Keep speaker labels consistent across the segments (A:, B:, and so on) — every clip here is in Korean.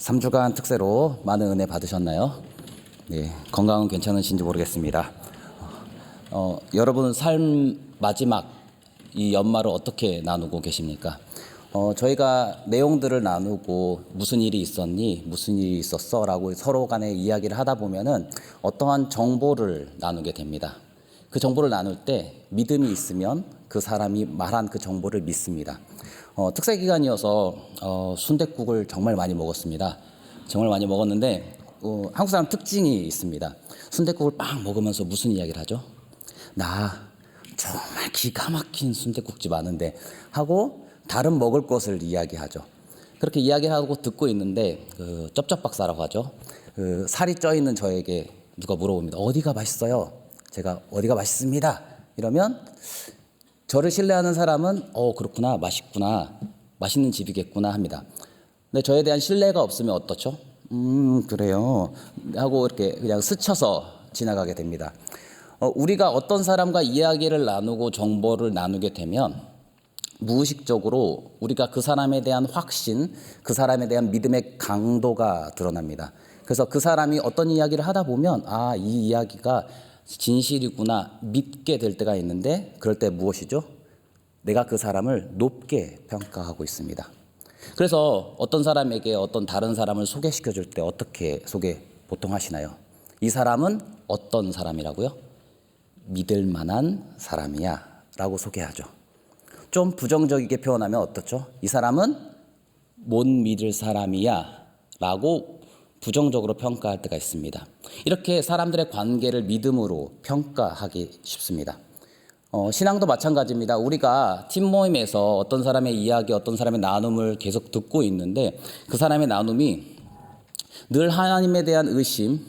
A: 3주간 특세로 많은 은혜 받으셨나요? 네, 건강은 괜찮으신지 모르겠습니다. 여러분 삶 마지막 이 연말을 어떻게 나누고 계십니까? 저희가 내용들을 나누고 무슨 일이 있었니? 무슨 일이 있었어? 라고 서로 간에 이야기를 하다 보면은 어떠한 정보를 나누게 됩니다. 그 정보를 나눌 때 믿음이 있으면 그 사람이 말한 그 정보를 믿습니다. 특세 기간이어서 순댓국을 정말 많이 먹었습니다. 정말 많이 먹었는데 한국 사람 특징이 있습니다. 순댓국을 빵 먹으면서 무슨 이야기를 하죠? 나 정말 기가 막힌 순댓국집 아는데 하고 다른 먹을 것을 이야기하죠. 그렇게 이야기하고 듣고 있는데 쩝쩝 박사라고 하죠. 살이 쪄 있는 저에게 누가 물어봅니다. 어디가 맛있어요? 제가 어디가 맛있습니다. 이러면 저를 신뢰하는 사람은 그렇구나, 맛있구나, 맛있는 집이겠구나 합니다. 근데 저에 대한 신뢰가 없으면 어떻죠? 그래요 하고 이렇게 그냥 스쳐서 지나가게 됩니다. 우리가 어떤 사람과 이야기를 나누고 정보를 나누게 되면 무의식적으로 우리가 그 사람에 대한 확신, 그 사람에 대한 믿음의 강도가 드러납니다. 그래서 그 사람이 어떤 이야기를 하다 보면 이 이야기가 진실이구나 믿게 될 때가 있는데, 그럴 때 무엇이죠? 내가 그 사람을 높게 평가하고 있습니다. 그래서 어떤 사람에게 어떤 다른 사람을 소개시켜 줄 때 어떻게 소개 보통 하시나요? 이 사람은 어떤 사람이라고요? 믿을 만한 사람이야 라고 소개하죠. 좀 부정적이게 표현하면 어떻죠? 이 사람은 못 믿을 사람이야 라고 부정적으로 평가할 때가 있습니다. 이렇게 사람들의 관계를 믿음으로 평가하기 쉽습니다. 신앙도 마찬가지입니다. 우리가 팀 모임에서 어떤 사람의 이야기, 어떤 사람의 나눔을 계속 듣고 있는데 그 사람의 나눔이 늘 하나님에 대한 의심,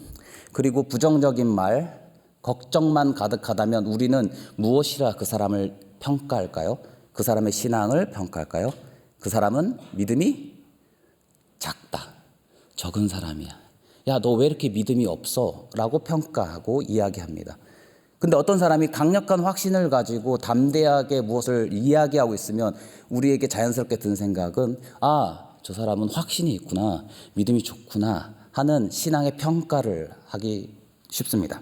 A: 그리고 부정적인 말, 걱정만 가득하다면 우리는 무엇이라 그 사람을 평가할까요? 그 사람의 신앙을 평가할까요? 그 사람은 믿음이 작다, 적은 사람이야. 야, 너 왜 이렇게 믿음이 없어? 라고 평가하고 이야기합니다. 근데 어떤 사람이 강력한 확신을 가지고 담대하게 무엇을 이야기하고 있으면 우리에게 자연스럽게 든 생각은 저 사람은 확신이 있구나, 믿음이 좋구나 하는 신앙의 평가를 하기 쉽습니다.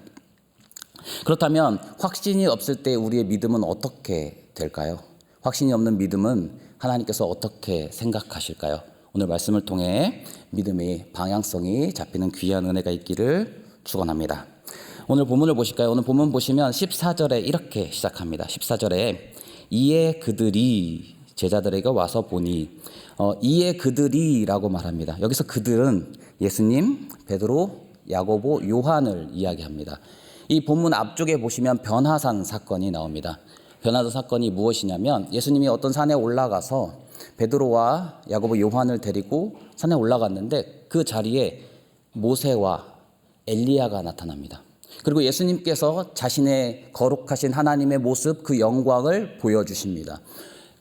A: 그렇다면 확신이 없을 때 우리의 믿음은 어떻게 될까요? 확신이 없는 믿음은 하나님께서 어떻게 생각하실까요? 오늘 말씀을 통해 믿음의 방향성이 잡히는 귀한 은혜가 있기를 축원합니다. 오늘 본문을 보실까요? 오늘 본문 보시면 14절에 이렇게 시작합니다. 14절에 이에 그들이 제자들에게 와서 보니, 이에 그들이라고 말합니다. 여기서 그들은 예수님, 베드로, 야고보, 요한을 이야기합니다. 이 본문 앞쪽에 보시면 변화산 사건이 나옵니다. 변화산 사건이 무엇이냐면 예수님이 어떤 산에 올라가서 베드로와 야고보, 요한을 데리고 산에 올라갔는데 그 자리에 모세와 엘리야가 나타납니다. 그리고 예수님께서 자신의 거룩하신 하나님의 모습, 그 영광을 보여주십니다.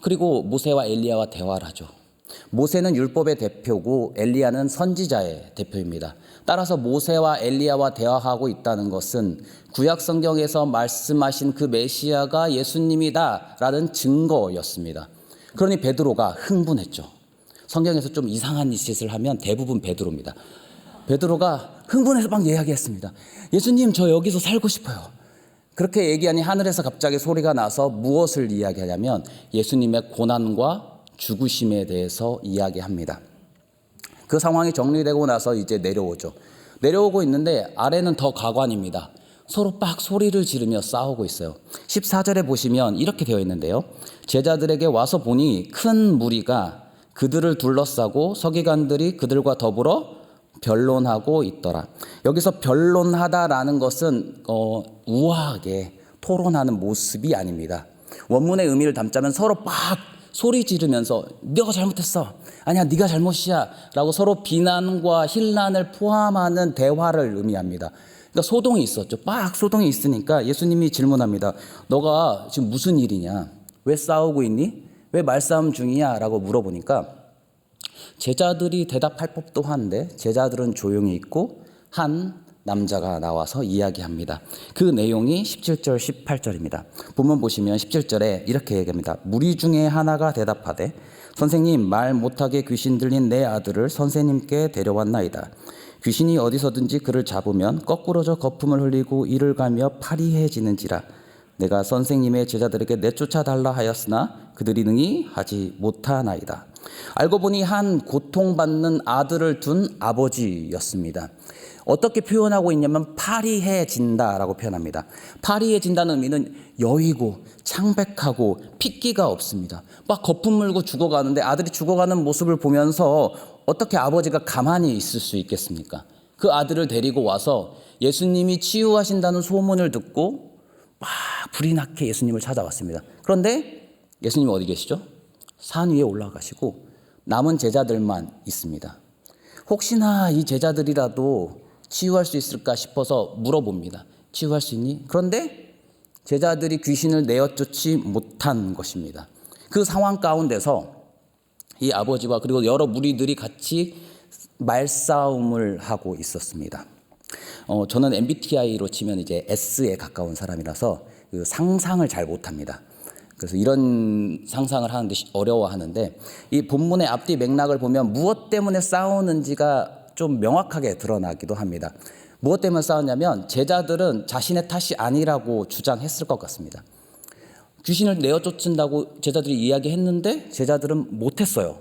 A: 그리고 모세와 엘리야와 대화를 하죠. 모세는 율법의 대표고 엘리야는 선지자의 대표입니다. 따라서 모세와 엘리야와 대화하고 있다는 것은 구약 성경에서 말씀하신 그 메시아가 예수님이다라는 증거였습니다. 그러니 베드로가 흥분했죠. 성경에서 좀 이상한 짓을 하면 대부분 베드로입니다. 베드로가 흥분해서 막 이야기했습니다. 예수님, 저 여기서 살고 싶어요. 그렇게 얘기하니 하늘에서 갑자기 소리가 나서 무엇을 이야기하냐면 예수님의 고난과 죽으심에 대해서 이야기합니다. 그 상황이 정리되고 나서 이제 내려오죠. 내려오고 있는데 아래는 더 가관입니다. 서로 빡 소리를 지르며 싸우고 있어요. 14절에 보시면 이렇게 되어 있는데요. 제자들에게 와서 보니 큰 무리가 그들을 둘러싸고 서기관들이 그들과 더불어 변론하고 있더라. 여기서 변론하다라는 것은 우아하게 토론하는 모습이 아닙니다. 원문의 의미를 담자면 서로 막 소리 지르면서 너가 잘못했어, 아니야 네가 잘못이야 라고 서로 비난과 힐난을 포함하는 대화를 의미합니다. 그러니까 소동이 있었죠. 막 소동이 있으니까 예수님이 질문합니다. 너가 지금 무슨 일이냐? 왜 싸우고 있니? 왜 말싸움 중이야? 라고 물어보니까 제자들이 대답할 법도 한데 제자들은 조용히 있고 한 남자가 나와서 이야기합니다. 그 내용이 17절, 18절입니다. 본문 보시면 17절에 이렇게 얘기합니다. 무리 중에 하나가 대답하되 선생님, 말 못하게 귀신 들린 내 아들을 선생님께 데려왔나이다. 귀신이 어디서든지 그를 잡으면 거꾸러져 거품을 흘리고 이를 가며 파리해지는지라. 내가 선생님의 제자들에게 내쫓아 달라 하였으나 그들이 능히 하지 못하나이다. 알고 보니 한 고통받는 아들을 둔 아버지였습니다. 어떻게 표현하고 있냐면 파리해진다라고 표현합니다. 파리해진다는 의미는 여위고 창백하고 핏기가 없습니다. 막 거품 물고 죽어가는데 아들이 죽어가는 모습을 보면서 어떻게 아버지가 가만히 있을 수 있겠습니까? 그 아들을 데리고 와서 예수님이 치유하신다는 소문을 듣고 막 불이 나게 예수님을 찾아왔습니다. 그런데 예수님이 어디 계시죠? 산 위에 올라가시고 남은 제자들만 있습니다. 혹시나 이 제자들이라도 치유할 수 있을까 싶어서 물어봅니다. 치유할 수 있니? 그런데 제자들이 귀신을 내어쫓지 못한 것입니다. 그 상황 가운데서 이 아버지와 그리고 여러 무리들이 같이 말싸움을 하고 있었습니다. 저는 MBTI로 치면 이제 S에 가까운 사람이라서 그 상상을 잘 못합니다. 그래서 이런 상상을 하는데 어려워하는데 이 본문의 앞뒤 맥락을 보면 무엇 때문에 싸우는지가 좀 명확하게 드러나기도 합니다. 무엇 때문에 싸웠냐면 제자들은 자신의 탓이 아니라고 주장했을 것 같습니다. 귀신을 내어쫓는다고 제자들이 이야기했는데 제자들은 못했어요.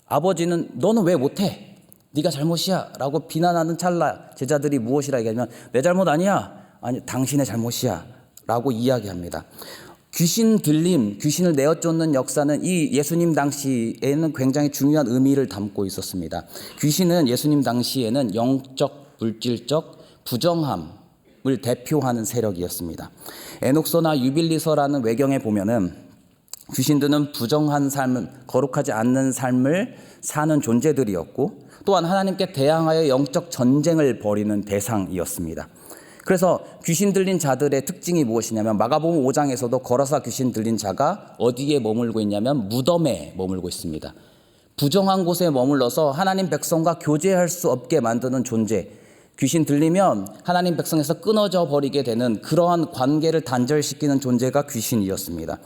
A: 아버지는 너는 왜 못해? 네가 잘못이야 라고 비난하는 찰나 제자들이 무엇이라 얘기하면 내 잘못 아니야. 아니 당신의 잘못이야 라고 이야기합니다. 귀신 들림, 귀신을 내어쫓는 역사는 이 예수님 당시에는 굉장히 중요한 의미를 담고 있었습니다. 귀신은 예수님 당시에는 영적, 물질적 부정함을 대표하는 세력이었습니다. 에녹서나 유빌리서라는 외경에 보면은 귀신들은 부정한 삶, 거룩하지 않는 삶을 사는 존재들이었고 또한 하나님께 대항하여 영적 전쟁을 벌이는 대상이었습니다. 그래서 귀신 들린 자들의 특징이 무엇이냐면 마가복음 5장에서도 걸어서 귀신 들린 자가 어디에 머물고 있냐면 무덤에 머물고 있습니다. 부정한 곳에 머물러서 하나님 백성과 교제할 수 없게 만드는 존재. 귀신 들리면 하나님 백성에서 끊어져 버리게 되는 그러한 관계를 단절시키는 존재가 귀신이었습니다.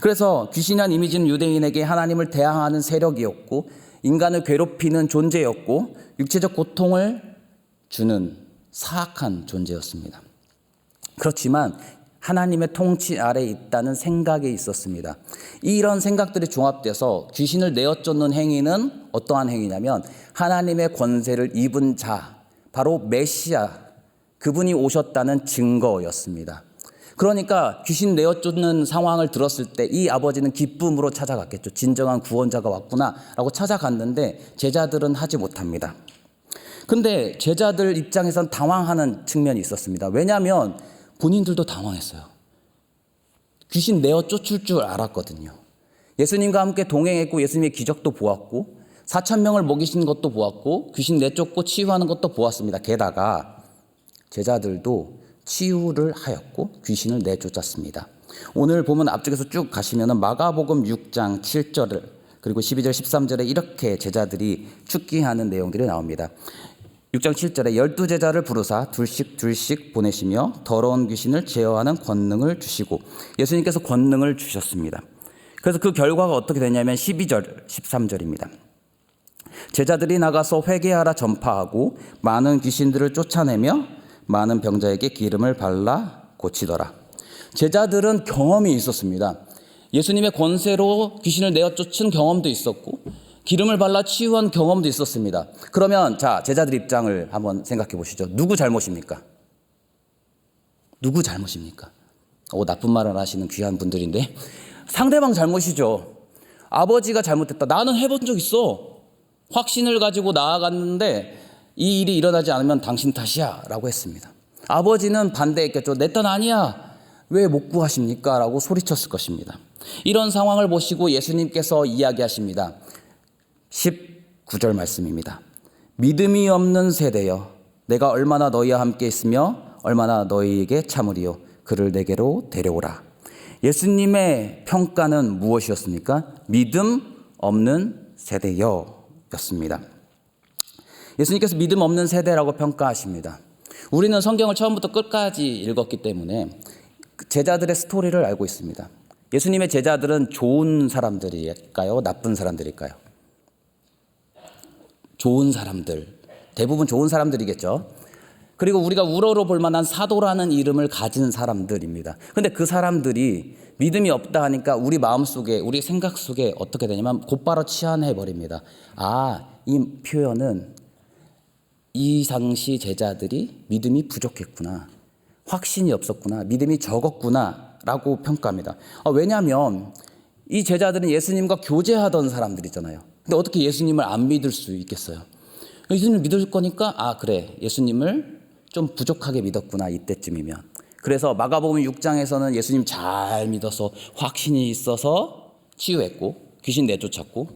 A: 그래서 귀신이란 이미지는 유대인에게 하나님을 대항하는 세력이었고 인간을 괴롭히는 존재였고 육체적 고통을 주는 사악한 존재였습니다. 그렇지만 하나님의 통치 아래에 있다는 생각이 있었습니다. 이런 생각들이 종합돼서 귀신을 내어쫓는 행위는 어떠한 행위냐면 하나님의 권세를 입은 자, 바로 메시아, 그분이 오셨다는 증거였습니다. 그러니까 귀신 내어쫓는 상황을 들었을 때 이 아버지는 기쁨으로 찾아갔겠죠. 진정한 구원자가 왔구나 라고 찾아갔는데 제자들은 하지 못합니다. 근데 제자들 입장에선 당황하는 측면이 있었습니다. 왜냐하면 본인들도 당황했어요. 귀신 내어 쫓을 줄 알았거든요. 예수님과 함께 동행했고 예수님의 기적도 보았고 4,000명을 먹이신 것도 보았고 귀신 내쫓고 치유하는 것도 보았습니다. 게다가 제자들도 치유를 하였고 귀신을 내쫓았습니다. 오늘 보면 앞쪽에서 쭉 가시면 마가복음 6장 7절 그리고 12절 13절에 이렇게 제자들이 축기하는 내용들이 나옵니다. 6장 7절에 12제자를 부르사 둘씩 보내시며 더러운 귀신을 제어하는 권능을 주시고 예수님께서 권능을 주셨습니다. 그래서 그 결과가 어떻게 되냐면 12절 13절입니다. 제자들이 나가서 회개하라 전파하고 많은 귀신들을 쫓아내며 많은 병자에게 기름을 발라 고치더라. 제자들은 경험이 있었습니다. 예수님의 권세로 귀신을 내어쫓은 경험도 있었고 기름을 발라 치유한 경험도 있었습니다. 그러면 자 제자들 입장을 한번 생각해 보시죠. 누구 잘못입니까? 누구 잘못입니까? 나쁜 말을 하시는 귀한 분들인데 상대방 잘못이죠. 아버지가 잘못했다. 나는 해본 적 있어. 확신을 가지고 나아갔는데 이 일이 일어나지 않으면 당신 탓이야 라고 했습니다. 아버지는 반대했겠죠. 내 탓 아니야. 왜 못 구하십니까? 라고 소리쳤을 것입니다. 이런 상황을 보시고 예수님께서 이야기하십니다. 19절 말씀입니다. 믿음이 없는 세대여 내가 얼마나 너희와 함께 있으며 얼마나 너희에게 참으리요 그를 내게로 데려오라. 예수님의 평가는 무엇이었습니까? 믿음 없는 세대여 였습니다. 예수님께서 믿음 없는 세대라고 평가하십니다. 우리는 성경을 처음부터 끝까지 읽었기 때문에 제자들의 스토리를 알고 있습니다. 예수님의 제자들은 좋은 사람들일까요? 나쁜 사람들일까요? 좋은 사람들. 대부분 좋은 사람들이겠죠. 그리고 우리가 우러러 볼 만한 사도라는 이름을 가진 사람들입니다. 근데 그 사람들이 믿음이 없다 하니까 우리 마음속에, 우리 생각 속에 어떻게 되냐면 곧바로 치환해 버립니다. 이 표현은 이 당시 제자들이 믿음이 부족했구나, 확신이 없었구나, 믿음이 적었구나 라고 평가합니다. 왜냐하면 이 제자들은 예수님과 교제하던 사람들이잖아요. 근데 어떻게 예수님을 안 믿을 수 있겠어요? 예수님을 믿을 거니까 그래, 예수님을 좀 부족하게 믿었구나, 이때쯤이면. 그래서 마가복음 6장에서는 예수님 잘 믿어서 확신이 있어서 치유했고 귀신 내쫓았고,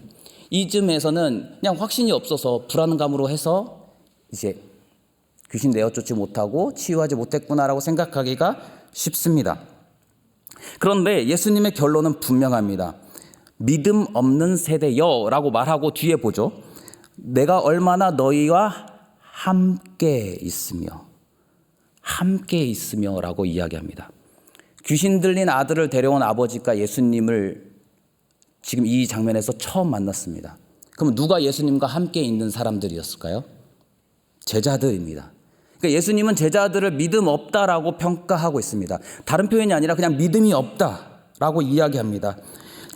A: 이쯤에서는 그냥 확신이 없어서 불안감으로 해서 이제 귀신 내어쫓지 못하고 치유하지 못했구나라고 생각하기가 쉽습니다. 그런데 예수님의 결론은 분명합니다. 믿음 없는 세대여라고 말하고 뒤에 보죠. 내가 얼마나 너희와 함께 있으며라고 이야기합니다. 귀신 들린 아들을 데려온 아버지가 예수님을 지금 이 장면에서 처음 만났습니다. 그럼 누가 예수님과 함께 있는 사람들이었을까요? 제자들입니다. 그러니까 예수님은 제자들을 믿음 없다라고 평가하고 있습니다. 다른 표현이 아니라 그냥 믿음이 없다라고 이야기합니다.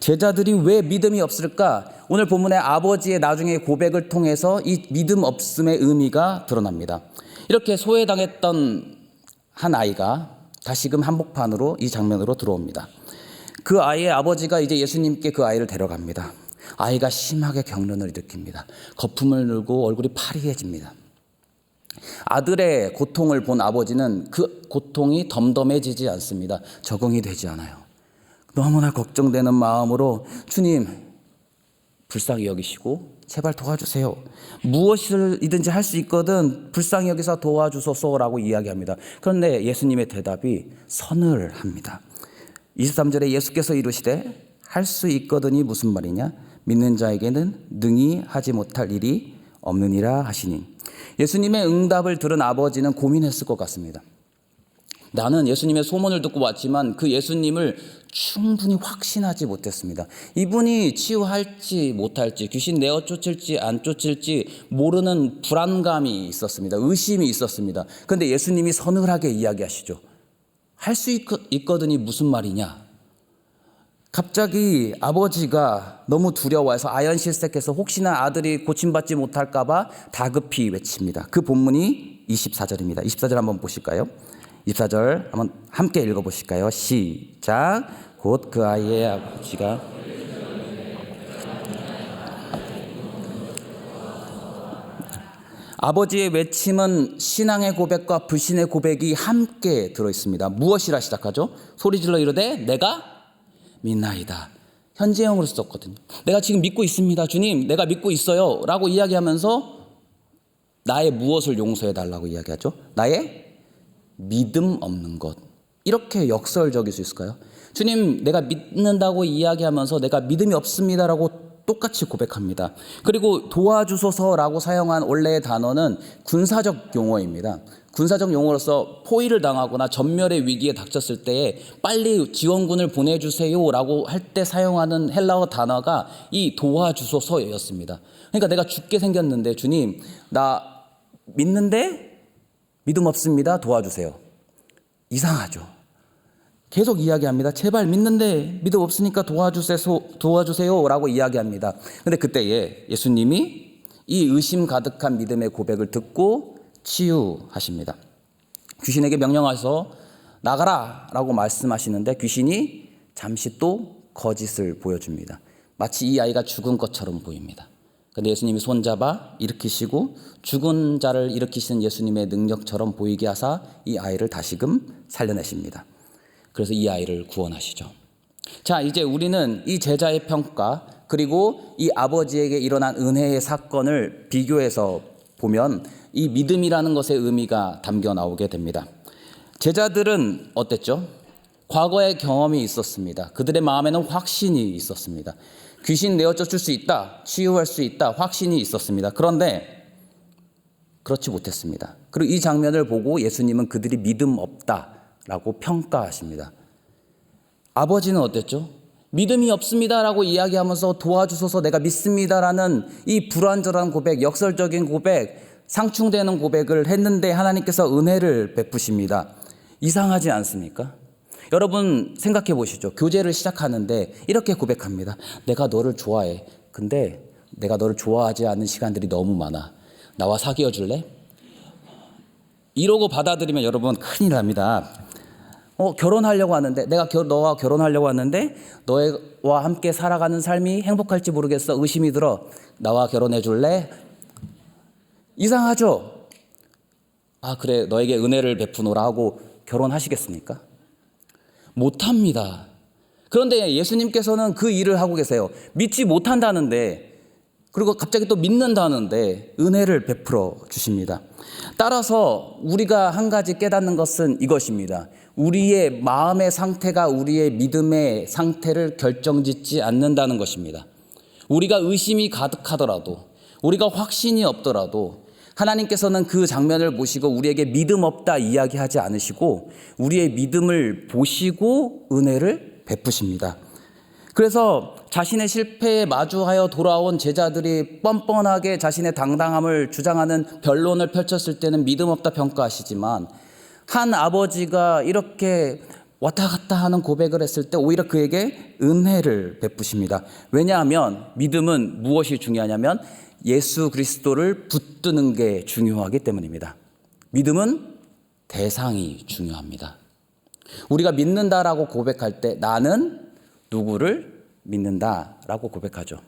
A: 제자들이 왜 믿음이 없을까? 오늘 본문의 아버지의 나중에 고백을 통해서 이 믿음 없음의 의미가 드러납니다. 이렇게 소외당했던 한 아이가 다시금 한복판으로 이 장면으로 들어옵니다. 그 아이의 아버지가 이제 예수님께 그 아이를 데려갑니다. 아이가 심하게 경련을 일으킵니다. 거품을 늘고 얼굴이 파리해집니다. 아들의 고통을 본 아버지는 그 고통이 덤덤해지지 않습니다. 적응이 되지 않아요. 너무나 걱정되는 마음으로 주님, 불쌍히 여기시고 제발 도와주세요. 무엇이든지 할 수 있거든 불쌍히 여기서 도와주소서라고 이야기합니다. 그런데 예수님의 대답이 서늘합니다. 23절에 예수께서 이르시되 할 수 있거든이 무슨 말이냐? 믿는 자에게는 능히 하지 못할 일이 없느니라 하시니. 예수님의 응답을 들은 아버지는 고민했을 것 같습니다. 나는 예수님의 소문을 듣고 왔지만 그 예수님을 충분히 확신하지 못했습니다. 이분이 치유할지 못할지, 귀신 내어 쫓을지 안 쫓을지 모르는 불안감이 있었습니다. 의심이 있었습니다. 그런데 예수님이 서늘하게 이야기하시죠. 할 수 있거든이 무슨 말이냐? 갑자기 아버지가 너무 두려워해서 아연실색해서 혹시나 아들이 고침받지 못할까 봐 다급히 외칩니다. 그 본문이 24절입니다. 24절 한번 보실까요? 24절 한번 함께 읽어보실까요? 시작. 곧 그 아이의 아버지가 아버지의 외침은 신앙의 고백과 불신의 고백이 함께 들어있습니다. 무엇이라 시작하죠? 소리질러 이르되 내가 믿나이다. 현재형으로 썼거든요. 내가 지금 믿고 있습니다. 주님, 내가 믿고 있어요 라고 이야기하면서 나의 무엇을 용서해 달라고 이야기하죠? 나의 믿음 없는 것. 이렇게 역설적일 수 있을까요? 주님, 내가 믿는다고 이야기하면서 내가 믿음이 없습니다라고 똑같이 고백합니다. 그리고 도와주소서라고 사용한 원래의 단어는 군사적 용어입니다. 군사적 용어로서 포위를 당하거나 전멸의 위기에 닥쳤을 때에 빨리 지원군을 보내주세요라고 할 때 사용하는 헬라어 단어가 이 도와주소서였습니다. 그러니까 내가 죽게 생겼는데 주님, 나 믿는데 믿음 없습니다. 도와주세요. 이상하죠. 계속 이야기합니다. 제발 믿는데 믿음 없으니까 도와주세요라고 이야기합니다. 그런데 그때에 예수님이 이 의심 가득한 믿음의 고백을 듣고 치유하십니다. 귀신에게 명령하셔서 나가라 라고 말씀하시는데 귀신이 잠시 또 거짓을 보여줍니다. 마치 이 아이가 죽은 것처럼 보입니다. 그런데 예수님이 손잡아 일으키시고 죽은 자를 일으키시는 예수님의 능력처럼 보이게 하사 이 아이를 다시금 살려내십니다. 그래서 이 아이를 구원하시죠. 자, 이제 우리는 이 제자의 평가 그리고 이 아버지에게 일어난 은혜의 사건을 비교해서 보면 이 믿음이라는 것의 의미가 담겨 나오게 됩니다. 제자들은 어땠죠? 과거의 경험이 있었습니다. 그들의 마음에는 확신이 있었습니다. 귀신 내어 쫓을 수 있다, 치유할 수 있다, 확신이 있었습니다. 그런데 그렇지 못했습니다. 그리고 이 장면을 보고 예수님은 그들이 믿음 없다라고 평가하십니다. 아버지는 어땠죠? 믿음이 없습니다라고 이야기하면서 도와주소서 내가 믿습니다라는 이 불완전한 고백, 역설적인 고백, 상충되는 고백을 했는데 하나님께서 은혜를 베푸십니다. 이상하지 않습니까? 여러분 생각해 보시죠. 교제를 시작하는데 이렇게 고백합니다. 내가 너를 좋아해. 근데 내가 너를 좋아하지 않는 시간들이 너무 많아. 나와 사귀어 줄래? 이러고 받아들이면 여러분 큰일 납니다. 결혼하려고 하는데 내가 너와 결혼하려고 하는데 너와 함께 살아가는 삶이 행복할지 모르겠어. 의심이 들어. 나와 결혼해 줄래? 이상하죠? 그래 너에게 은혜를 베푸노라 하고 결혼하시겠습니까? 못합니다. 그런데 예수님께서는 그 일을 하고 계세요. 믿지 못한다는데 그리고 갑자기 또 믿는다는데 은혜를 베풀어 주십니다. 따라서 우리가 한 가지 깨닫는 것은 이것입니다. 우리의 마음의 상태가 우리의 믿음의 상태를 결정짓지 않는다는 것입니다. 우리가 의심이 가득하더라도 우리가 확신이 없더라도 하나님께서는 그 장면을 보시고 우리에게 믿음 없다 이야기하지 않으시고 우리의 믿음을 보시고 은혜를 베푸십니다. 그래서 자신의 실패에 마주하여 돌아온 제자들이 뻔뻔하게 자신의 당당함을 주장하는 변론을 펼쳤을 때는 믿음 없다 평가하시지만 한 아버지가 이렇게 왔다 갔다 하는 고백을 했을 때 오히려 그에게 은혜를 베푸십니다. 왜냐하면 믿음은 무엇이 중요하냐면 예수 그리스도를 붙드는 게 중요하기 때문입니다. 믿음은 대상이 중요합니다. 우리가 믿는다라고 고백할 때 나는 누구를 믿는다라고 고백하죠.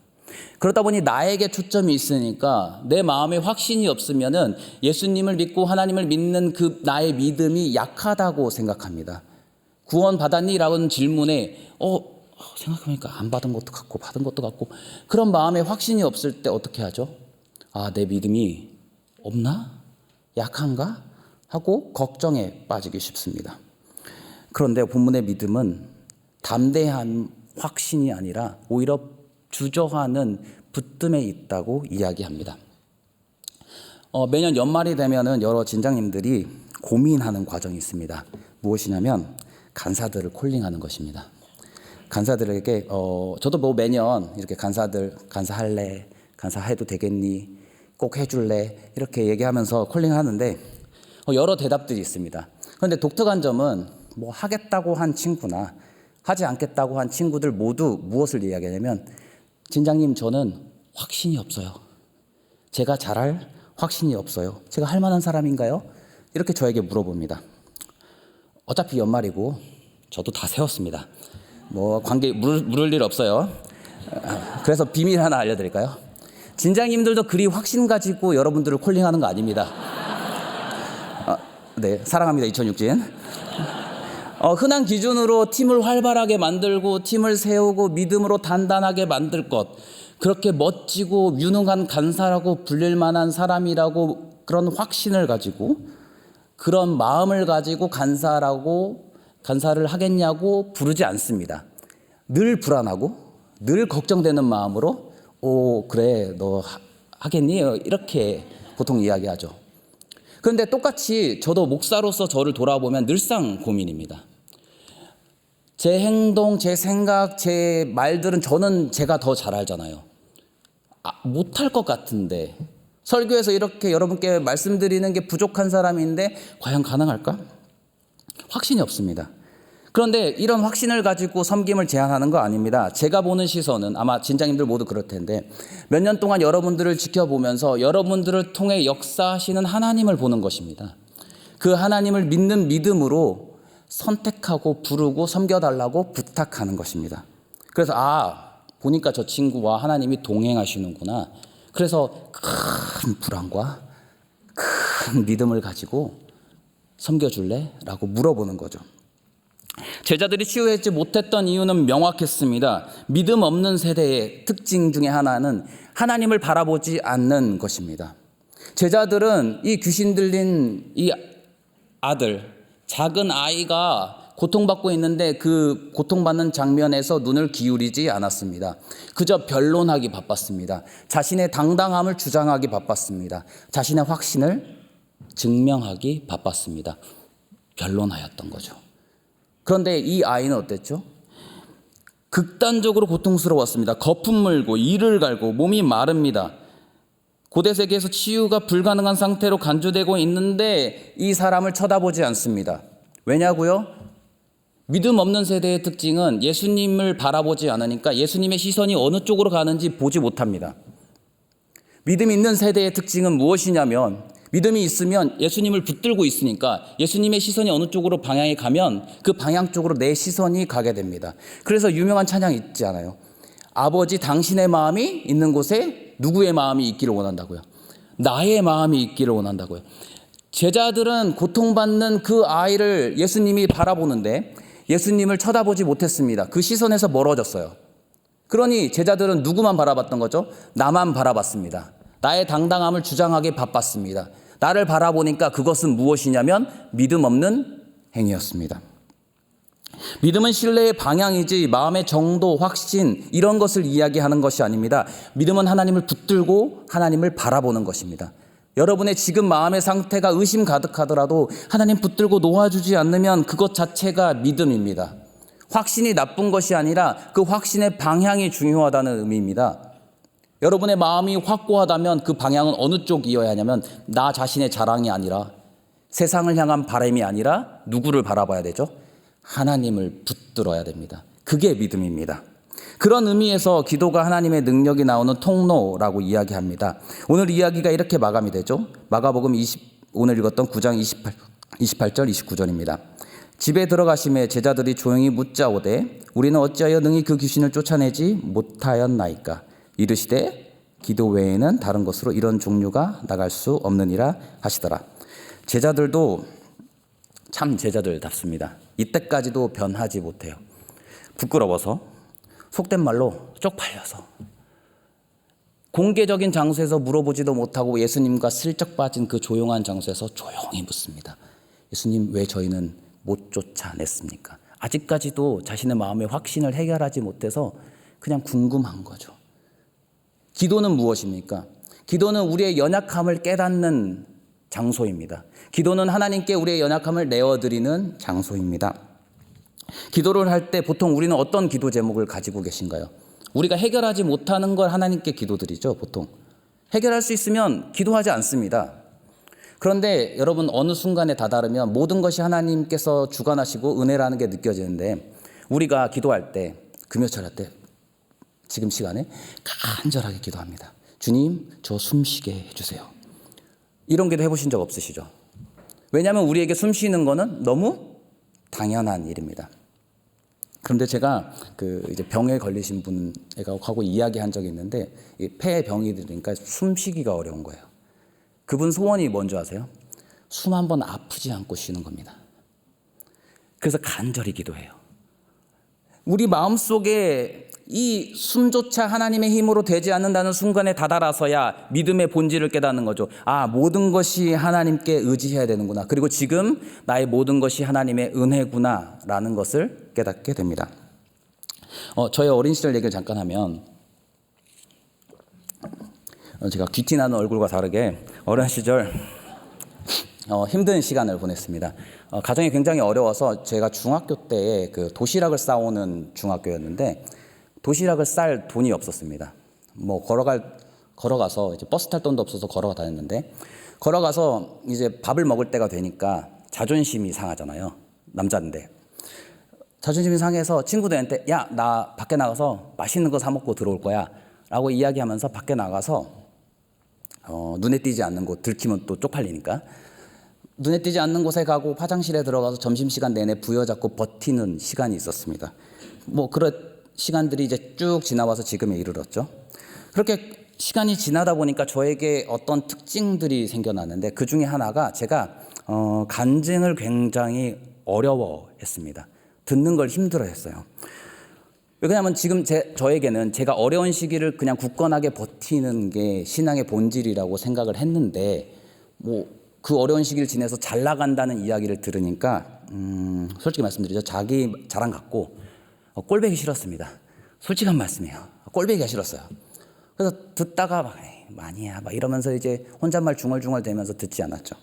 A: 그러다 보니 나에게 초점이 있으니까 내 마음에 확신이 없으면은 예수님을 믿고 하나님을 믿는 그 나의 믿음이 약하다고 생각합니다. 구원 받았니? 라는 질문에 생각해보니까 안 받은 것도 같고 받은 것도 같고 그런 마음에 확신이 없을 때 어떻게 하죠? 내 믿음이 없나? 약한가? 하고 걱정에 빠지기 쉽습니다. 그런데 본문의 믿음은 담대한 확신이 아니라 오히려 주저하는 붙듦에 있다고 이야기합니다. 매년 연말이 되면은 여러 진장님들이 고민하는 과정이 있습니다. 무엇이냐면 간사들을 콜링하는 것입니다. 간사들에게 저도 매년 이렇게 간사할래, 간사해도 되겠니, 꼭 해줄래 이렇게 얘기하면서 콜링하는데 여러 대답들이 있습니다. 그런데 독특한 점은 하겠다고 한 친구나 하지 않겠다고 한 친구들 모두 무엇을 이야기하냐면 진장님 저는 확신이 없어요. 제가 잘할 확신이 없어요. 제가 할 만한 사람인가요? 이렇게 저에게 물어봅니다. 어차피 연말이고 저도 다 세웠습니다. 관계 물을 일 없어요. 그래서 비밀 하나 알려드릴까요? 진장님들도 그리 확신 가지고 여러분들을 콜링하는 거 아닙니다. 네, 사랑합니다 2006진. 흔한 기준으로 팀을 활발하게 만들고 팀을 세우고 믿음으로 단단하게 만들 것, 그렇게 멋지고 유능한 간사라고 불릴 만한 사람이라고 그런 확신을 가지고 그런 마음을 가지고 간사를 하겠냐고 부르지 않습니다. 늘 불안하고 늘 걱정되는 마음으로 그래 너 하겠니? 이렇게 보통 이야기하죠. 그런데 똑같이 저도 목사로서 저를 돌아보면 늘상 고민입니다. 제 행동, 제 생각, 제 말들은 제가 더 잘 알잖아요. 못할 것 같은데 설교에서 이렇게 여러분께 말씀드리는 게 부족한 사람인데 과연 가능할까? 확신이 없습니다. 그런데 이런 확신을 가지고 섬김을 제안하는 거 아닙니다. 제가 보는 시선은 아마 진장님들 모두 그럴 텐데 몇 년 동안 여러분들을 지켜보면서 여러분들을 통해 역사하시는 하나님을 보는 것입니다. 그 하나님을 믿는 믿음으로 선택하고 부르고 섬겨달라고 부탁하는 것입니다. 그래서 보니까 저 친구와 하나님이 동행하시는구나. 그래서 큰 불안과 큰 믿음을 가지고 섬겨줄래? 라고 물어보는 거죠. 제자들이 치유하지 못했던 이유는 명확했습니다. 믿음 없는 세대의 특징 중에 하나는 하나님을 바라보지 않는 것입니다. 제자들은 이 귀신 들린 이 아들, 작은 아이가 고통받고 있는데 그 고통받는 장면에서 눈을 기울이지 않았습니다. 그저 변론하기 바빴습니다. 자신의 당당함을 주장하기 바빴습니다. 자신의 확신을 증명하기 바빴습니다. 변론하였던 거죠. 그런데 이 아이는 어땠죠? 극단적으로 고통스러웠습니다. 거품 물고 이를 갈고 몸이 마릅니다. 고대 세계에서 치유가 불가능한 상태로 간주되고 있는데 이 사람을 쳐다보지 않습니다. 왜냐고요? 믿음 없는 세대의 특징은 예수님을 바라보지 않으니까 예수님의 시선이 어느 쪽으로 가는지 보지 못합니다. 믿음 있는 세대의 특징은 무엇이냐면 믿음이 있으면 예수님을 붙들고 있으니까 예수님의 시선이 어느 쪽으로 방향이 가면 그 방향 쪽으로 내 시선이 가게 됩니다. 그래서 유명한 찬양이 있지 않아요? 아버지 당신의 마음이 있는 곳에 누구의 마음이 있기를 원한다고요? 나의 마음이 있기를 원한다고요. 제자들은 고통받는 그 아이를 예수님이 바라보는데 예수님을 쳐다보지 못했습니다. 그 시선에서 멀어졌어요. 그러니 제자들은 누구만 바라봤던 거죠? 나만 바라봤습니다. 나의 당당함을 주장하기 바빴습니다. 나를 바라보니까 그것은 무엇이냐면 믿음 없는 행위였습니다. 믿음은 신뢰의 방향이지 마음의 정도, 확신 이런 것을 이야기하는 것이 아닙니다. 믿음은 하나님을 붙들고 하나님을 바라보는 것입니다. 여러분의 지금 마음의 상태가 의심 가득하더라도 하나님 붙들고 놓아주지 않으면 그것 자체가 믿음입니다. 확신이 나쁜 것이 아니라 그 확신의 방향이 중요하다는 의미입니다. 여러분의 마음이 확고하다면 그 방향은 어느 쪽이어야 하냐면 나 자신의 자랑이 아니라 세상을 향한 바람이 아니라 누구를 바라봐야 되죠? 하나님을 붙들어야 됩니다. 그게 믿음입니다. 그런 의미에서 기도가 하나님의 능력이 나오는 통로라고 이야기합니다. 오늘 이야기가 이렇게 마감이 되죠. 마가복음 오늘 읽었던 9장 28절 29절입니다. 집에 들어가심에 제자들이 조용히 묻자오되 우리는 어찌하여 능히 그 귀신을 쫓아내지 못하였나이까. 이르시되 기도 외에는 다른 것으로 이런 종류가 나갈 수 없느니라 하시더라. 제자들도 참 제자들답습니다. 이때까지도 변하지 못해요. 부끄러워서, 속된 말로 쪽팔려서, 공개적인 장소에서 물어보지도 못하고 예수님과 슬쩍 빠진 그 조용한 장소에서 조용히 묻습니다. 예수님, 왜 저희는 못 쫓아냈습니까? 아직까지도 자신의 마음의 확신을 해결하지 못해서 그냥 궁금한 거죠. 기도는 무엇입니까? 기도는 우리의 연약함을 깨닫는 장소입니다. 기도는 하나님께 우리의 연약함을 내어드리는 장소입니다. 기도를 할 때 보통 우리는 어떤 기도 제목을 가지고 계신가요? 우리가 해결하지 못하는 걸 하나님께 기도드리죠, 보통. 해결할 수 있으면 기도하지 않습니다. 그런데 여러분 어느 순간에 다다르면 모든 것이 하나님께서 주관하시고 은혜라는 게 느껴지는데 우리가 기도할 때, 금요철 할 때 지금 시간에 간절하게 기도합니다. 주님, 저 숨쉬게 해주세요. 이런 기도 해보신 적 없으시죠? 왜냐하면 우리에게 숨 쉬는 거는 너무 당연한 일입니다. 그런데 제가 이제 병에 걸리신 분하고 이야기한 적이 있는데 폐병이 들으니까 숨 쉬기가 어려운 거예요. 그분 소원이 뭔지 아세요? 숨 한 번 아프지 않고 쉬는 겁니다. 그래서 간절히 기도해요. 우리 마음속에 이 숨조차 하나님의 힘으로 되지 않는다는 순간에 다다라서야 믿음의 본질을 깨닫는 거죠. 아, 모든 것이 하나님께 의지해야 되는구나. 그리고 지금 나의 모든 것이 하나님의 은혜구나 라는 것을 깨닫게 됩니다. 저의 어린 시절 얘기를 잠깐 하면 제가 귀티나는 얼굴과 다르게 어린 시절 힘든 시간을 보냈습니다. 가정이 굉장히 어려워서 제가 중학교 때에 도시락을 싸오는 중학교였는데 도시락을 쌀 돈이 없었습니다. 걸어가서 이제 버스 탈 돈도 없어서 걸어가 다녔는데 걸어가서 이제 밥을 먹을 때가 되니까 자존심이 상하잖아요. 남자인데 자존심이 상해서 친구들한테 야, 나 밖에 나가서 맛있는 거 사 먹고 들어올 거야 라고 이야기하면서 밖에 나가서 눈에 띄지 않는 곳, 들키면 또 쪽팔리니까 눈에 띄지 않는 곳에 가고 화장실에 들어가서 점심시간 내내 부여잡고 버티는 시간이 있었습니다. 그런 시간들이 이제 쭉 지나와서 지금에 이르렀죠. 그렇게 시간이 지나다 보니까 저에게 어떤 특징들이 생겨났는데 그 중에 하나가 제가 간증을 굉장히 어려워했습니다. 듣는 걸 힘들어했어요. 왜냐하면 지금 저에게는 제가 어려운 시기를 그냥 굳건하게 버티는 게 신앙의 본질이라고 생각을 했는데 그 어려운 시기를 지내서 잘 나간다는 이야기를 들으니까 솔직히 말씀드리죠. 자기 자랑 갖고 꼴보기 싫었습니다. 솔직한 말씀이에요. 꼴보기가 싫었어요. 그래서 듣다가 막 아니야 막 이러면서 이제 혼잣말 중얼중얼 대면서 듣지 않았죠.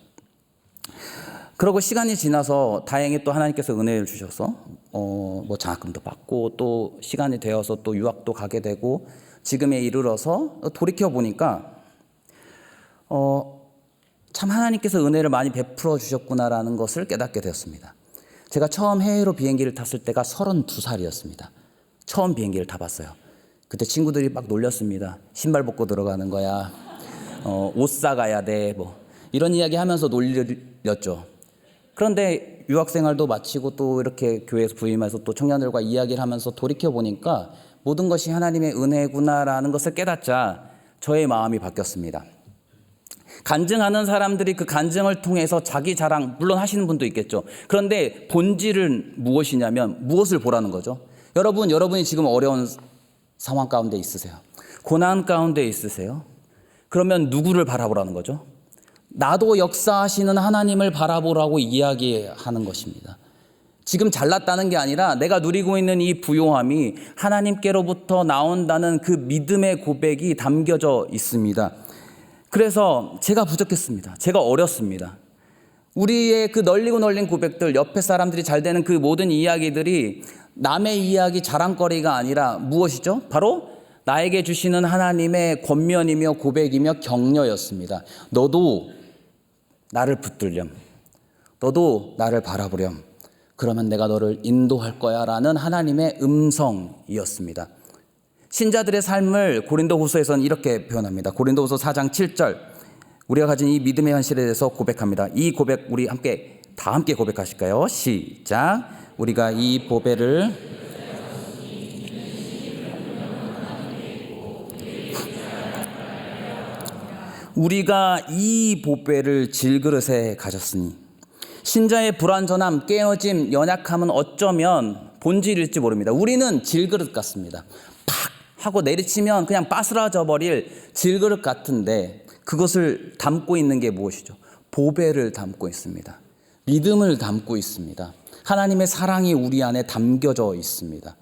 A: 그러고 시간이 지나서 다행히 또 하나님께서 은혜를 주셔서 뭐 장학금도 받고 또 시간이 되어서 또 유학도 가게 되고 지금에 이르러서 돌이켜 보니까 참 하나님께서 은혜를 많이 베풀어 주셨구나라는 것을 깨닫게 되었습니다. 제가 처음 해외로 비행기를 탔을 때가 32살이었습니다. 처음 비행기를 타봤어요. 그때 친구들이 막 놀렸습니다. 신발 벗고 들어가는 거야. 옷 사가야 돼. 뭐 이런 이야기 하면서 놀렸죠. 그런데 유학생활도 마치고 또 이렇게 교회에서 부임해서 또 청년들과 이야기를 하면서 돌이켜 보니까 모든 것이 하나님의 은혜구나라는 것을 깨닫자 저의 마음이 바뀌었습니다. 간증하는 사람들이 그 간증을 통해서 자기 자랑 물론 하시는 분도 있겠죠. 그런데 본질은 무엇이냐면 무엇을 보라는 거죠. 여러분이 지금 어려운 상황 가운데 있으세요. 고난 가운데 있으세요. 그러면 누구를 바라보라는 거죠? 나도 역사하시는 하나님을 바라보라고 이야기하는 것입니다. 지금 잘났다는 게 아니라 내가 누리고 있는 이 부요함이 하나님께로부터 나온다는 그 믿음의 고백이 담겨져 있습니다. 그래서 제가 부족했습니다. 제가 어렸습니다. 우리의 그 널리고 널린 고백들, 옆에 사람들이 잘 되는 그 모든 이야기들이 남의 이야기 자랑거리가 아니라 무엇이죠? 바로 나에게 주시는 하나님의 권면이며 고백이며 격려였습니다. 너도 나를 붙들렴. 너도 나를 바라보렴. 그러면 내가 너를 인도할 거야 라는 하나님의 음성이었습니다. 신자들의 삶을 고린도후서에서는 이렇게 표현합니다. 고린도후서 4장 7절 우리가 가진 이 믿음의 현실에 대해서 고백합니다. 이 고백 우리 다 함께 고백하실까요? 시작. 우리가 이 보배를 질그릇에 가졌으니 신자의 불완전함, 깨어짐, 연약함은 어쩌면 본질일지 모릅니다. 우리는 질그릇 같습니다. 팍 하고 내리치면 그냥 빠스라져 버릴 질그릇 같은데 그것을 담고 있는 게 무엇이죠? 보배를 담고 있습니다. 믿음을 담고 있습니다. 하나님의 사랑이 우리 안에 담겨져 있습니다.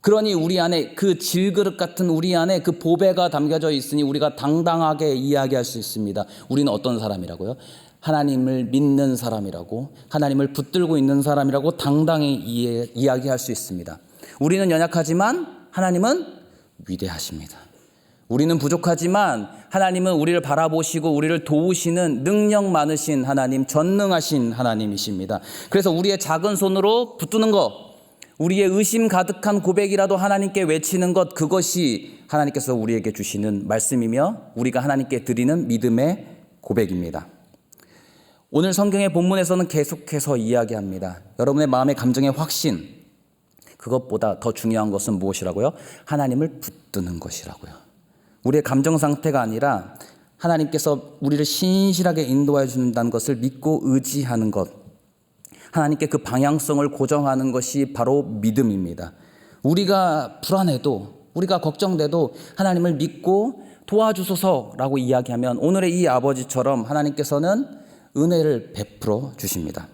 A: 그러니 우리 안에 그 질그릇 같은 우리 안에 그 보배가 담겨져 있으니 우리가 당당하게 이야기할 수 있습니다. 우리는 어떤 사람이라고요? 하나님을 믿는 사람이라고, 하나님을 붙들고 있는 사람이라고 당당히 이야기할 수 있습니다. 우리는 연약하지만 하나님은 위대하십니다. 우리는 부족하지만 하나님은 우리를 바라보시고 우리를 도우시는 능력 많으신 하나님, 전능하신 하나님이십니다. 그래서 우리의 작은 손으로 붙드는 것, 우리의 의심 가득한 고백이라도 하나님께 외치는 것, 그것이 하나님께서 우리에게 주시는 말씀이며 우리가 하나님께 드리는 믿음의 고백입니다. 오늘 성경의 본문에서는 계속해서 이야기합니다. 여러분의 마음의 감정의 확신, 그것보다 더 중요한 것은 무엇이라고요? 하나님을 붙드는 것이라고요. 우리의 감정 상태가 아니라 하나님께서 우리를 신실하게 인도해 준다는 것을 믿고 의지하는 것, 하나님께 그 방향성을 고정하는 것이 바로 믿음입니다. 우리가 불안해도, 우리가 걱정돼도 하나님을 믿고 도와주소서라고 이야기하면 오늘의 이 아버지처럼 하나님께서는 은혜를 베풀어 주십니다.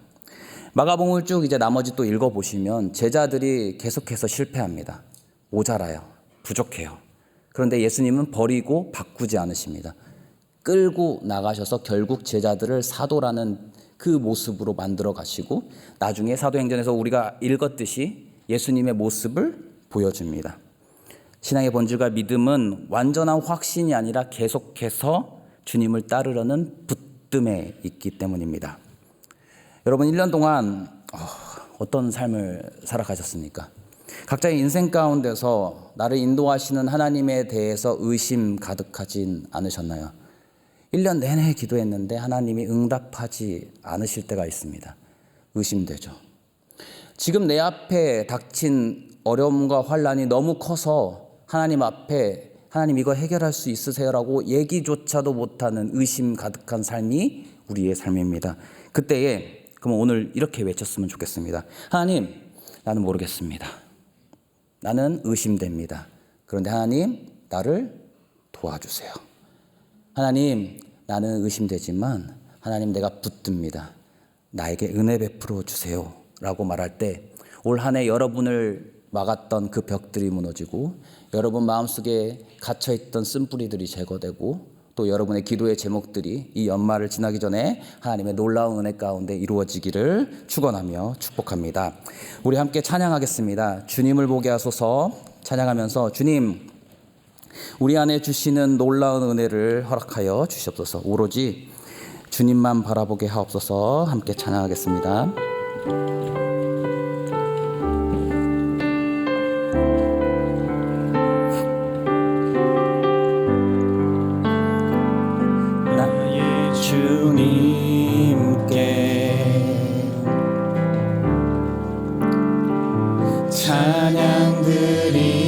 A: 마가복음을 쭉 이제 나머지 또 읽어보시면 제자들이 계속해서 실패합니다. 모자라요. 부족해요. 그런데 예수님은 버리고 바꾸지 않으십니다. 끌고 나가셔서 결국 제자들을 사도라는 그 모습으로 만들어 가시고 나중에 사도행전에서 우리가 읽었듯이 예수님의 모습을 보여줍니다. 신앙의 본질과 믿음은 완전한 확신이 아니라 계속해서 주님을 따르려는 붙듦에 있기 때문입니다. 여러분 1년 동안 어떤 삶을 살아가셨습니까? 각자의 인생 가운데서 나를 인도하시는 하나님에 대해서 의심 가득하진 않으셨나요? 1년 내내 기도했는데 하나님이 응답하지 않으실 때가 있습니다. 의심되죠. 지금 내 앞에 닥친 어려움과 환난이 너무 커서 하나님 앞에 하나님 이거 해결할 수 있으세요라고 얘기조차도 못하는 의심 가득한 삶이 우리의 삶입니다. 그때에 그럼 오늘 이렇게 외쳤으면 좋겠습니다. 하나님, 나는 모르겠습니다. 나는 의심됩니다. 그런데 하나님, 나를 도와주세요. 하나님, 나는 의심되지만 하나님 내가 붙듭니다. 나에게 은혜 베풀어 주세요 라고 말할 때 올 한 해 여러분을 막았던 그 벽들이 무너지고 여러분 마음속에 갇혀있던 쓴뿌리들이 제거되고 또 여러분의 기도의 제목들이 이 연말을 지나기 전에 하나님의 놀라운 은혜 가운데 이루어지기를 축원하며 축복합니다. 우리 함께 찬양하겠습니다. 주님을 보게 하소서. 찬양하면서 주님 우리 안에 주시는 놀라운 은혜를 허락하여 주시옵소서. 오로지 주님만 바라보게 하옵소서. 함께 찬양하겠습니다. 나의 주님께 찬양 드리며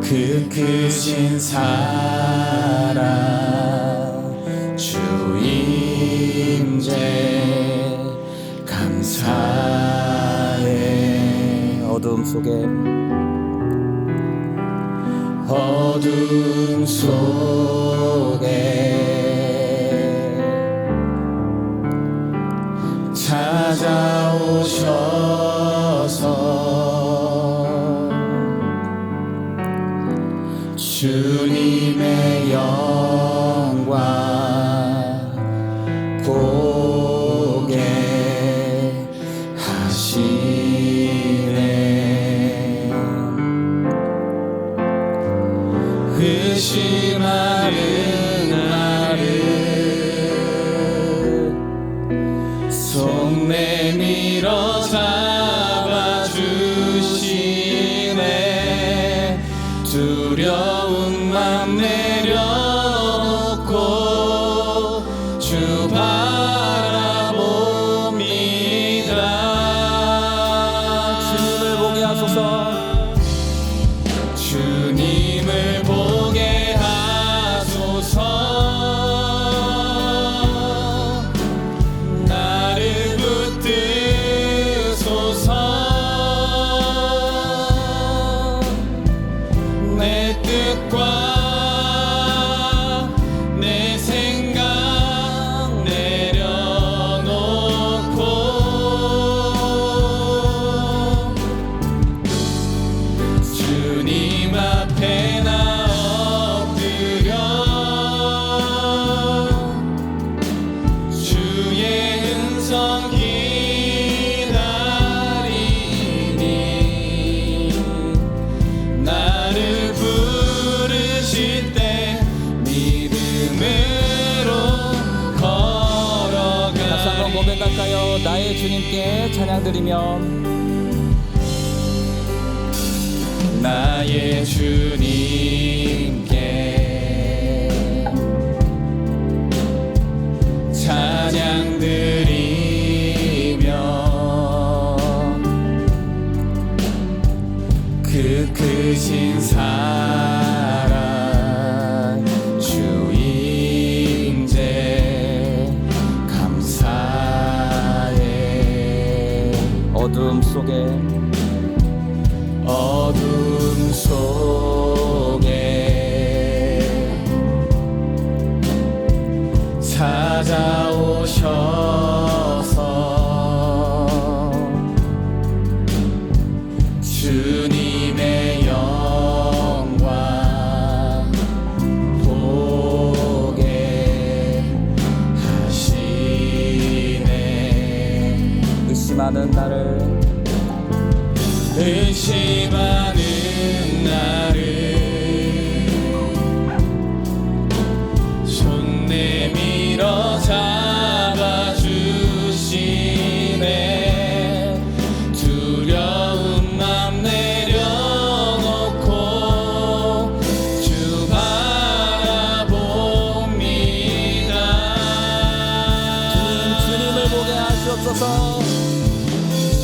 A: 그 크신 사랑 주 임재 감사해. 어둠 속에 찾아오셔서 주님의 영광 보게 하시네. 의심하는 나를 손 내밀어 잡아주시네. 두려운 맘 내려놓고 주 바라봅니다. 주님을 보게 하소서. 주님을 보게 하소서. 나를 붙드소서. 내 뜻과 내 생각 내려놓고 주님 앞에 나 엎드려 주의 음성 기다리니 나를 부르실 때 믿음으로 걸어가리. 다시 한번 고백할까요? 나의 주님께 찬양드리며 나의 주님께 찬양드리며 그 크신 사랑 주 임재 감사해. 어둠 속에 찾아오셔서 주님의 영광 보게 하시네. 의심하는 나를 손 내밀어 잡아주시네. 두려운 맘 내려놓고 주 바라봅니다. 주님을 보게 하시옵소서.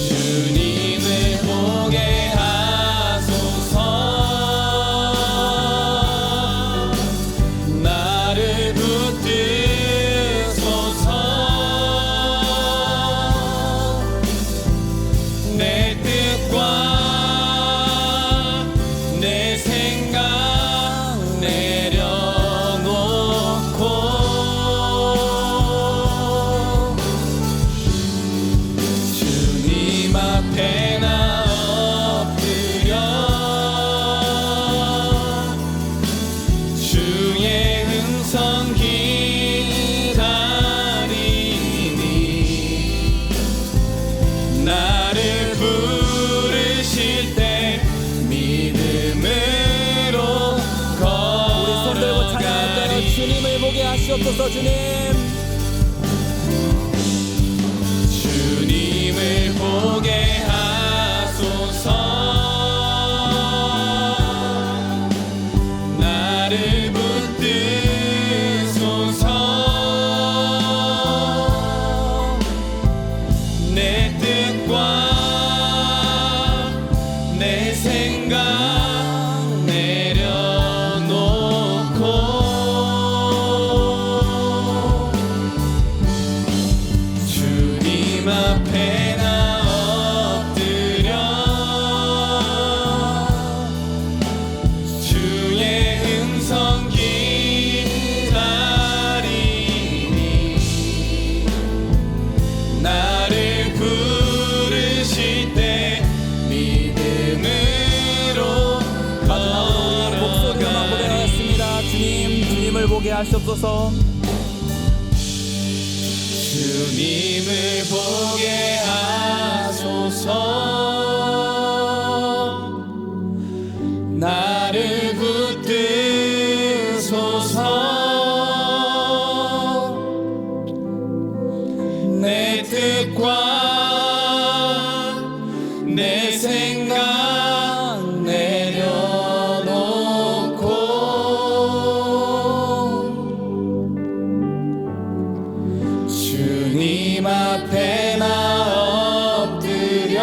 A: 주님을 보게 하소서. 보게 하시옵소서.
B: 주님을 보게 하소서. 나를 붙드소서. 내 뜻과 내 생각 내려놓고 주님 앞에 나 엎드려 주의 음성 기다리니 나를 부르실 때 믿음으로
A: 목소리만 고백하겠습니다. 주님을 보게 하시옵소서.
B: 주님을 보게 하소서. 나를 붙드소서. 내 뜻과 내 생각 내려놓고 주님 앞에 나 엎드려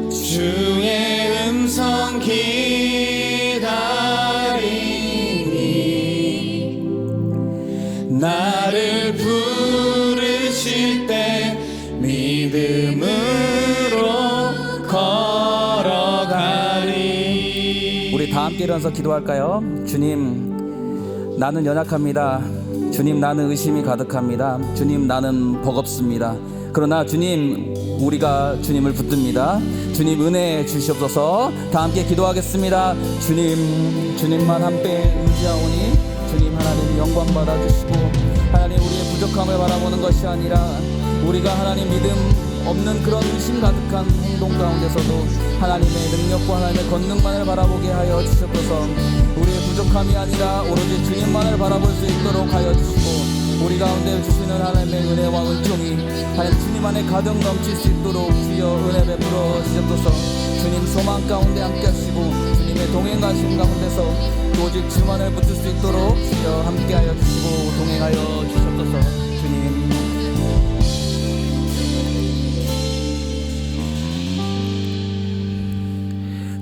B: 주의 음성 기다리니 나를 부르실 때 믿음으로 걸어가리.
A: 우리 다 함께 일어나서 기도할까요? 주님, 나는 연약합니다. 주님, 나는 의심이 가득합니다. 주님, 나는 버겁습니다. 그러나 주님, 우리가 주님을 붙듭니다. 주님, 은혜 주시옵소서. 다 함께 기도하겠습니다. 주님만 함께 의지하오니 주님 하나님 영광 받아주시고, 하나님 우리의 부족함을 바라보는 것이 아니라 우리가 하나님 믿음 없는 그런 의심 가득한 행동 가운데서도 하나님의 능력과 하나님의 권능만을 바라보게 하여 주시옵소서. 우리의 부족함이 아니라 오로지 주님만을 바라볼 수 있도록 하여 주시고, 우리 가운데 주시는 하나님의 은혜와 은총이 하나님 주님 안에 가득 넘칠 수 있도록 주여 은혜 베풀어 주시옵소서. 주님 소망 가운데 함께 하시고 주님의 동행하심 가운데서 오직 주만을 붙들 수 있도록 주여 함께하여 주시고 동행하여 주시옵소서. 주님,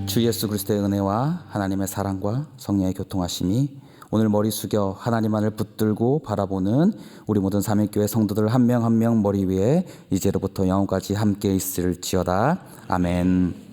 A: 주 예수 그리스도의 은혜와 하나님의 사랑과 성령의 교통하심이 오늘 머리 숙여 하나님만을 붙들고 바라보는 우리 모든 삼일교회 성도들 한 명 한 명 머리 위에 이제로부터 영원까지 함께 있을지어다. 아멘.